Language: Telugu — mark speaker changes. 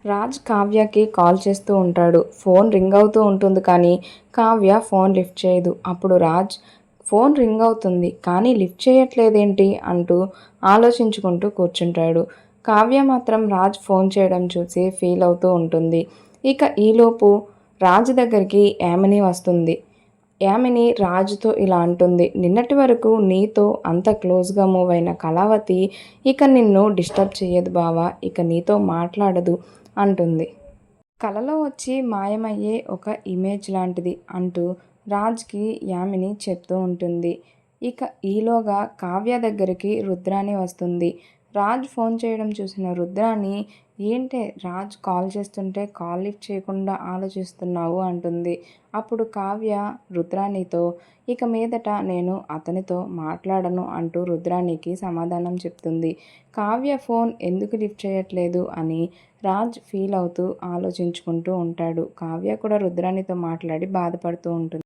Speaker 1: రాజ్ కావ్యకి కాల్ చేస్తూ ఉంటాడు. ఫోన్ రింగ్ అవుతూ ఉంటుంది కానీ కావ్య ఫోన్ లిఫ్ట్ చేయదు. అప్పుడు రాజ్ ఫోన్ రింగ్ అవుతుంది కానీ లిఫ్ట్ చేయట్లేదేంటి అంటూ ఆలోచించుకుంటూ కూర్చుంటాడు. కావ్య మాత్రం రాజ్ ఫోన్ చేయడం చూసి ఫీల్ అవుతూ ఉంటుంది. ఇక ఈలోపు రాజ్ దగ్గరికి యామిని వస్తుంది. యామిని రాజుతో ఇలా అంటుంది. నిన్నటి వరకు నీతో అంత క్లోజ్గా మూవ్ అయిన కళావతి ఇక నిన్ను డిస్టర్బ్ చెయ్యదు బావా, ఇక నీతో మాట్లాడదు అంటుంది. కలలో వచ్చి మాయమయ్యే ఒక ఇమేజ్ లాంటిది అంటూ రాజ్కి యామిని చెప్తూ ఉంటుంది. ఇక ఈలోగా కావ్య దగ్గరికి రుద్రాణి వస్తుంది. రాజ్ ఫోన్ చేయడం చూసిన రుద్రాణి, ఏంటే రాజ్ కాల్ చేస్తుంటే కాల్ లిఫ్ట్ చేయకుండా ఆలోచిస్తున్నావు అంటుంది. అప్పుడు కావ్య రుద్రాణితో, ఇక మీదట నేను అతనితో మాట్లాడను అంటూ రుద్రాణికి సమాధానం చెప్తుంది. కావ్య ఫోన్ ఎందుకు లిఫ్ట్ చేయట్లేదు అని రాజ్ ఫీల్ అవుతూ ఆలోచించుకుంటూ ఉంటాడు. కావ్య కూడా రుద్రాణితో మాట్లాడి బాధపడుతూ ఉంటుంది.